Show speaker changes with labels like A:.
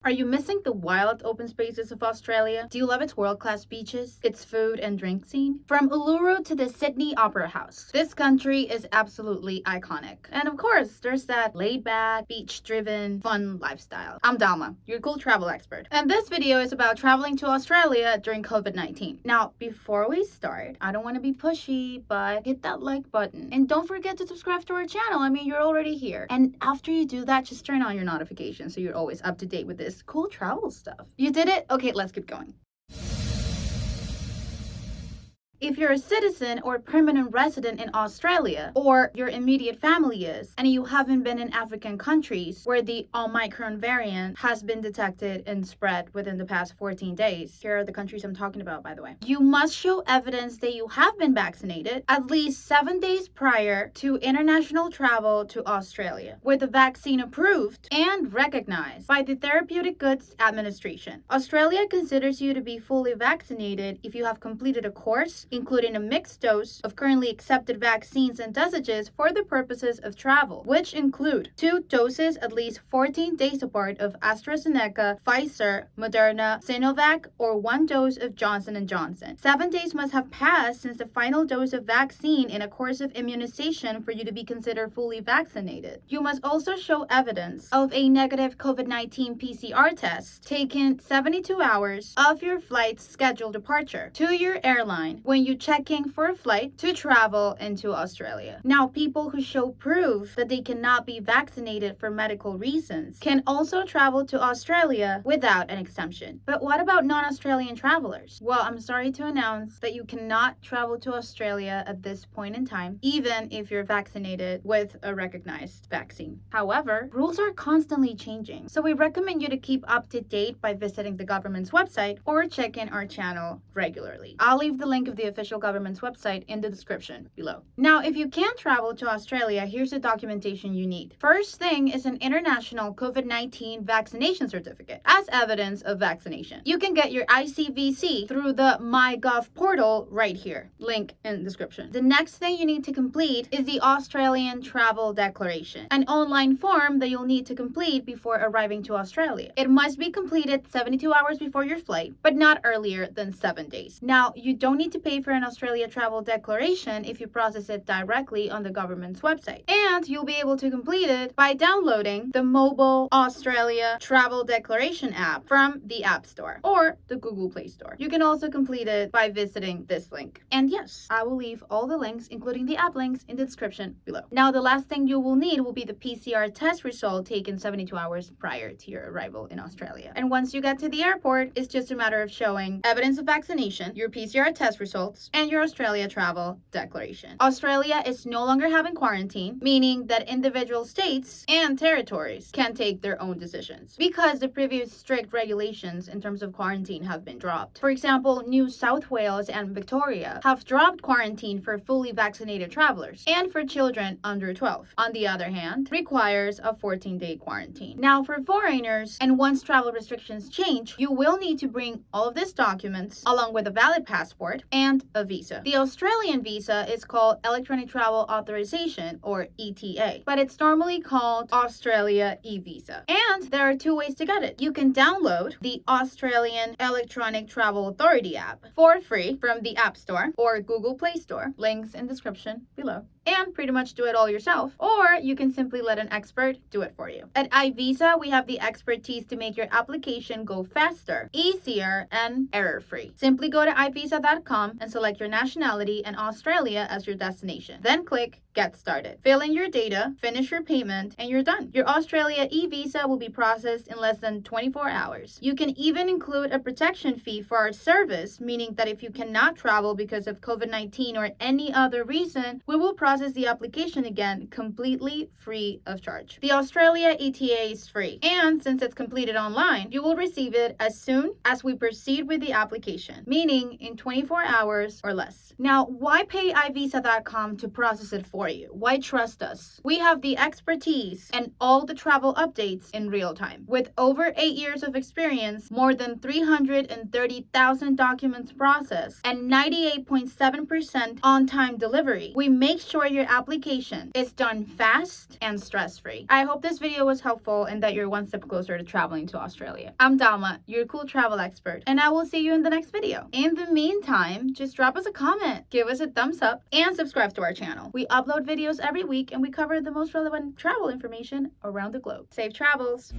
A: Are you missing the wild open spaces of Australia? Do you love its world-class beaches, its food and drink scene? From Uluru to the Sydney Opera House, this country is absolutely iconic. And of course, there's that laid-back, beach-driven, fun lifestyle. I'm Dalma, your cool travel expert. And this video is about traveling to Australia during COVID-19. Now, before we start, I don't want to be pushy, but hit that like button. And don't forget to subscribe to our channel. I mean, you're already here. And after you do that, just turn on your notifications so you're always up to date with this cool travel stuff. You did it? Okay, let's keep going. If you're a citizen or permanent resident in Australia, or your immediate family is, and you haven't been in African countries where the Omicron variant has been detected and spread within the past 14 days, here are the countries I'm talking about, by the way, you must show evidence that you have been vaccinated at least 7 days prior to international travel to Australia, with the vaccine approved and recognized by the Therapeutic Goods Administration. Australia considers you to be fully vaccinated if you have completed a course including a mixed dose of currently accepted vaccines and dosages for the purposes of travel, which include 2 doses at least 14 days apart of AstraZeneca, Pfizer, Moderna, Sinovac, or 1 dose of Johnson & Johnson. 7 days must have passed since the final dose of vaccine in a course of immunization for you to be considered fully vaccinated. You must also show evidence of a negative COVID-19 PCR test taken 72 hours of your flight's scheduled departure to your airline when you checking for a flight to travel into Australia. Now, people who show proof that they cannot be vaccinated for medical reasons can also travel to Australia without an exemption. But what about non-Australian travelers? Well, I'm sorry to announce that you cannot travel to Australia at this point in time, even if you're vaccinated with a recognized vaccine. However, rules are constantly changing, so we recommend you to keep up to date by visiting the government's website or checking our channel regularly. I'll leave the link of the official government's website in the description below. Now, if you can't travel to Australia, here's the documentation you need. First thing is an international COVID-19 vaccination certificate as evidence of vaccination. You can get your iVisa through the MyGov portal right here. Link in description. The next thing you need to complete is the Australian Travel Declaration, an online form that you'll need to complete before arriving to Australia. It must be completed 72 hours before your flight, but not earlier than 7 days. Now, you don't need to pay for an Australia Travel Declaration if you process it directly on the government's website. And you'll be able to complete it by downloading the mobile Australia Travel Declaration app from the App Store or the Google Play Store. You can also complete it by visiting this link. And yes, I will leave all the links, including the app links, in the description below. Now, the last thing you will need will be the PCR test result taken 72 hours prior to your arrival in Australia. And once you get to the airport, it's just a matter of showing evidence of vaccination, your PCR test results, and your Australia Travel Declaration. Australia is no longer having quarantine, meaning that individual states and territories can take their own decisions because the previous strict regulations in terms of quarantine have been dropped. For example, New South Wales and Victoria have dropped quarantine for fully vaccinated travelers and for children under 12. On the other hand, requires a 14-day quarantine. Now, for foreigners, and once travel restrictions change, you will need to bring all of these documents along with a valid passport and a visa. The Australian visa is called Electronic Travel Authorization, or ETA, but it's normally called Australia eVisa. And there are 2 ways to get it. You can download the Australian Electronic Travel Authority app for free from the App Store or Google Play Store, links in description below, and pretty much do it all yourself, or you can simply let an expert do it for you. At iVisa, we have the expertise to make your application go faster, easier, and error-free. Simply go to iVisa.com and select your nationality and Australia as your destination. Then click Get Started. Fill in your data, finish your payment, and you're done. Your Australia eVisa will be processed in less than 24 hours. You can even include a protection fee for our service, meaning that if you cannot travel because of COVID-19 or any other reason, we will process the application again completely free of charge. The Australia ETA is free, and since it's completed online, you will receive it as soon as we proceed with the application, meaning in 24 hours or less. Now, why pay iVisa.com to process it for you? Why trust us? We have the expertise and all the travel updates in real time. With over 8 years of experience, more than 330,000 documents processed, and 98.7% on-time delivery, we make sure start your application. It's done fast and stress-free. I hope this video was helpful and that you're one step closer to traveling to Australia. I'm Dalma, your cool travel expert, and I will see you in the next video. In the meantime, just drop us a comment, give us a thumbs up, and subscribe to our channel. We upload videos every week and we cover the most relevant travel information around the globe. Safe travels!